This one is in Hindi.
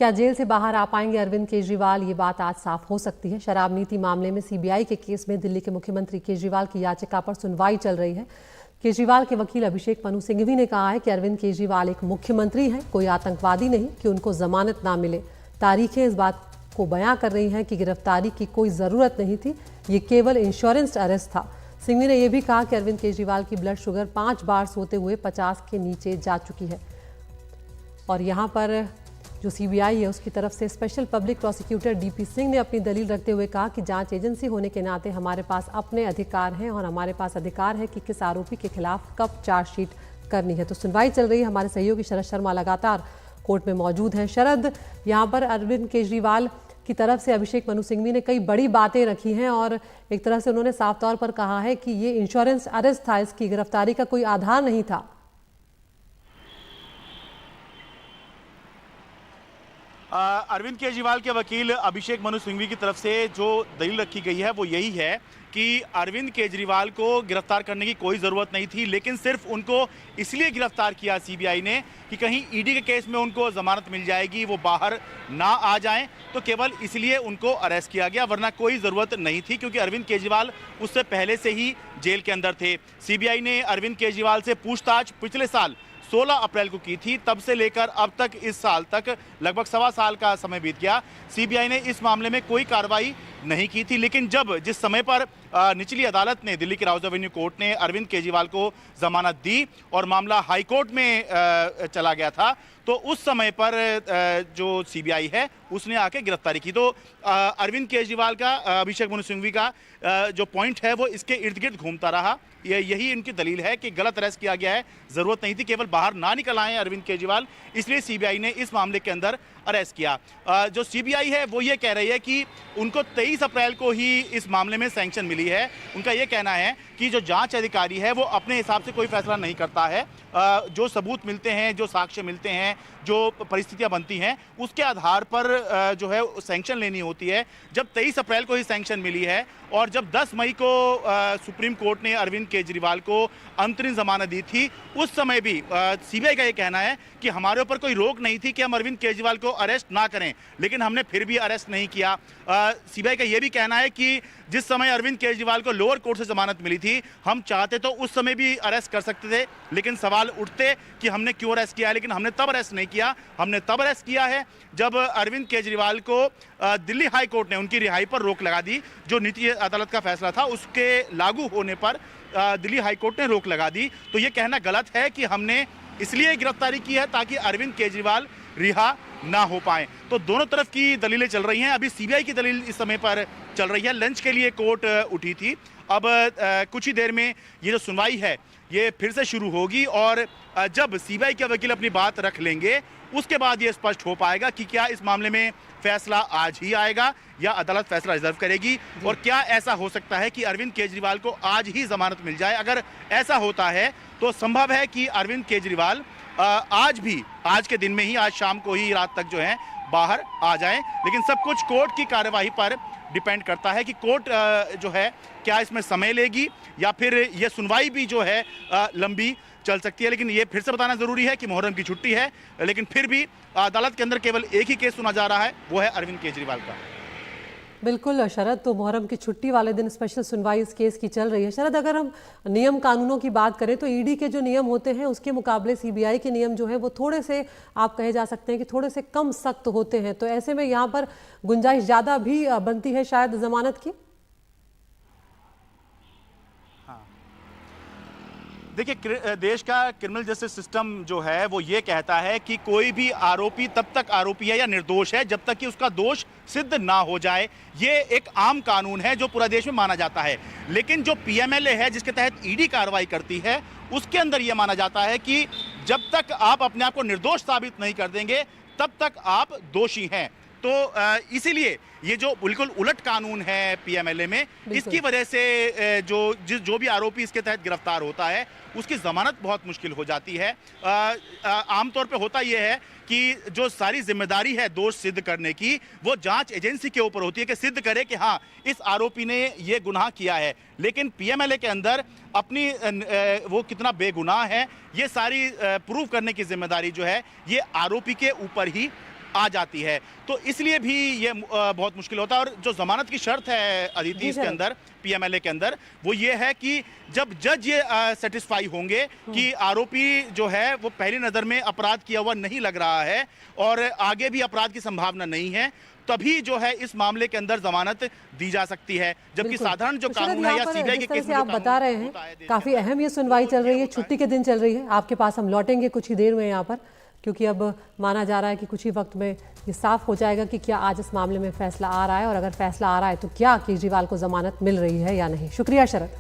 क्या जेल से बाहर आ पाएंगे अरविंद केजरीवाल, ये बात आज साफ हो सकती है। शराब नीति मामले में सीबीआई के केस में दिल्ली के मुख्यमंत्री केजरीवाल की याचिका पर सुनवाई चल रही है। केजरीवाल के वकील अभिषेक मनु सिंघवी ने कहा है कि अरविंद केजरीवाल एक मुख्यमंत्री हैं, कोई आतंकवादी नहीं कि उनको जमानत ना मिले। तारीखें इस बात को बयां कर रही हैं कि गिरफ्तारी की कोई ज़रूरत नहीं थी, ये केवल इंश्योरेंस अरेस्ट था। सिंघवी ने यह भी कहा कि अरविंद केजरीवाल की ब्लड शुगर 5 बार सोते हुए 50 के नीचे जा चुकी है। और यहाँ पर जो सीबीआई है उसकी तरफ से special public prosecutor DP Singh ने अपनी दलील रखते हुए कहा कि जांच एजेंसी होने के नाते हमारे पास अपने अधिकार हैं और हमारे पास अधिकार है कि किस आरोपी के खिलाफ कब चार्जशीट करनी है। तो सुनवाई चल रही है। हमारे सहयोगी शरद शर्मा लगातार कोर्ट में मौजूद हैं। शरद, यहाँ पर अरविंद केजरीवाल की तरफ से अभिषेक मनु सिंघवी ने कई बड़ी बातें रखी हैं और एक तरह से उन्होंने साफ तौर पर कहा है कि ये इंश्योरेंस अरेस्ट था, इसकी गिरफ्तारी का कोई आधार नहीं था। अरविंद केजरीवाल के वकील अभिषेक मनु सिंघवी की तरफ से जो दलील रखी गई है वो यही है कि अरविंद केजरीवाल को गिरफ्तार करने की कोई ज़रूरत नहीं थी, लेकिन सिर्फ उनको इसलिए गिरफ्तार किया सीबीआई ने कि कहीं ईडी के केस में उनको ज़मानत मिल जाएगी, वो बाहर ना आ जाएं, तो केवल इसलिए उनको अरेस्ट किया गया, वरना कोई ज़रूरत नहीं थी क्योंकि अरविंद केजरीवाल उससे पहले से ही जेल के अंदर थे। सीबीआई ने अरविंद केजरीवाल से पूछताछ पिछले साल 16 अप्रैल को की थी, तब से लेकर अब तक इस साल तक लगभग 1.25 साल का समय बीत गया। सीबीआई ने इस मामले में कोई कार्रवाई नहीं की थी, लेकिन जिस समय पर निचली अदालत ने, दिल्ली की राउज एवेन्यू कोर्ट ने अरविंद केजरीवाल को जमानत दी और मामला हाई कोर्ट में चला गया था, तो उस समय पर जो सीबीआई है उसने आके गिरफ्तारी की। तो अरविंद केजरीवाल का, अभिषेक मनु सिंघवी का जो पॉइंट है वो इसके इर्द गिर्द घूमता रहा। यही इनकी दलील है कि गलत अरेस्ट किया गया है, ज़रूरत नहीं थी, केवल बाहर ना निकल आए अरविंद केजरीवाल, इसलिए सीबीआई ने इस मामले के अंदर अरेस्ट किया। जो सीबीआई है वो ये कह रही है कि उनको 23 अप्रैल को ही इस मामले में सैंक्शन मिली है। उनका ये कहना है कि जो जांच अधिकारी है वो अपने हिसाब से कोई फैसला नहीं करता है, जो सबूत मिलते हैं, जो साक्ष्य मिलते हैं, जो परिस्थितियां बनती हैं, उसके आधार पर जो है सैंक्शन लेनी होती है। जब 23 अप्रैल को ही सैंक्शन मिली है और जब 10 मई को सुप्रीम कोर्ट ने अरविंद केजरीवाल को अंतरिम जमानत दी थी, उस समय भी सीबीआई का ये कहना है कि हमारे ऊपर कोई रोक नहीं थी कि हम अरविंद केजरीवाल को अरेस्ट ना करें, लेकिन हमने फिर भी अरेस्ट नहीं किया। सीबीआई का ये भी कहना है कि जिस समय अरविंद केजरीवाल को लोअर कोर्ट से जमानत मिली थी, हम चाहते तो उस समय भी अरेस्ट कर सकते थे, लेकिन सवाल उठते कि हमने क्यों अरेस्ट किया, लेकिन हमने तब अरेस्ट नहीं किया। हमने तब अरेस्ट किया है जब अरविंद केजरीवाल को दिल्ली हाई कोर्ट ने उनकी रिहाई पर रोक लगा दी। जो नीति अदालत का फैसला था उसके लागू होने पर दिल्ली हाई कोर्ट ने रोक लगा दी। तो ये कहना गलत है कि हमने इसलिए गिरफ्तारी की है ताकि अरविंद केजरीवाल रिहा ना हो पाए। तो दोनों तरफ की दलीलें चल रही हैं। अभी सीबीआई की दलील इस समय पर चल रही है। लंच के लिए कोर्ट उठी थी। अब कुछ ही देर में ये जो सुनवाई है ये फिर से शुरू होगी और जब सीबीआई के वकील अपनी बात रख लेंगे उसके बाद ये स्पष्ट हो पाएगा कि क्या इस मामले में फैसला आज ही आएगा या अदालत फैसला रिजर्व करेगी, और क्या ऐसा हो सकता है कि अरविंद केजरीवाल को आज ही जमानत मिल जाए। अगर ऐसा होता है तो संभव है कि अरविंद केजरीवाल आज के दिन में ही, आज शाम को ही, रात तक जो है बाहर आ जाएं। लेकिन सब कुछ कोर्ट की कार्यवाही पर डिपेंड करता है कि कोर्ट जो है क्या इसमें समय लेगी या फिर ये सुनवाई भी जो है लंबी चल सकती है। लेकिन ये फिर से बताना जरूरी है कि मुहर्रम की छुट्टी है, लेकिन फिर भी अदालत के अंदर केवल एक ही केस सुना जा रहा है, वो है अरविंद केजरीवाल का। बिल्कुल शरद, तो मुहर्रम की छुट्टी वाले दिन स्पेशल सुनवाई इस केस की चल रही है। शरद, अगर हम नियम कानूनों की बात करें तो ईडी के जो नियम होते हैं उसके मुकाबले सीबीआई के नियम जो है वो थोड़े से, आप कहे जा सकते हैं कि थोड़े से कम सख्त होते हैं। तो ऐसे में यहाँ पर गुंजाइश ज़्यादा भी बनती है शायद जमानत की। देखिए, देश का क्रिमिनल जस्टिस सिस्टम जो है वो ये कहता है कि कोई भी आरोपी तब तक आरोपी है या निर्दोष है जब तक कि उसका दोष सिद्ध ना हो जाए। ये एक आम कानून है जो पूरा देश में माना जाता है। लेकिन जो पीएमएलए है जिसके तहत ईडी कार्रवाई करती है, उसके अंदर ये माना जाता है कि जब तक आप अपने आप को निर्दोष साबित नहीं कर देंगे तब तक आप दोषी हैं। तो इसीलिए ये जो बिल्कुल उलट कानून है पीएमएलए में, इसकी वजह से जो भी आरोपी इसके तहत गिरफ्तार होता है उसकी जमानत बहुत मुश्किल हो जाती है। आमतौर पे होता यह है कि जो सारी जिम्मेदारी है दोष सिद्ध करने की, वो जांच एजेंसी के ऊपर होती है कि सिद्ध करे कि हाँ इस आरोपी ने ये गुनाह किया है। लेकिन पीएमएलए के अंदर अपनी वो कितना बेगुनाह है ये सारी प्रूव करने की जिम्मेदारी जो है ये आरोपी के ऊपर ही आ जाती है। तो इसलिए भी ये बहुत मुश्किल होता है। और जो जमानत की शर्त है अदिति इसके अंदर, पीएमएलए के अंदर, वो ये है कि जब जज ये सेटिस्फाई होंगे कि आरोपी जो है वो पहली नजर में अपराध किया हुआ नहीं लग रहा है और आगे भी अपराध की संभावना नहीं है, तभी जो है इस मामले के अंदर जमानत दी जा सकती है। जबकि साधारण जो कानून है या सीबीआई के केस में आप बता रहे हैं काफी अहम ये सुनवाई चल रही है, छुट्टी के दिन चल रही है। आपके पास हम लौटेंगे कुछ ही देर में यहाँ पर, क्योंकि अब माना जा रहा है कि कुछ ही वक्त में ये साफ हो जाएगा कि क्या आज इस मामले में फैसला आ रहा है, और अगर फैसला आ रहा है तो क्या केजरीवाल को जमानत मिल रही है या नहीं। शुक्रिया शरद।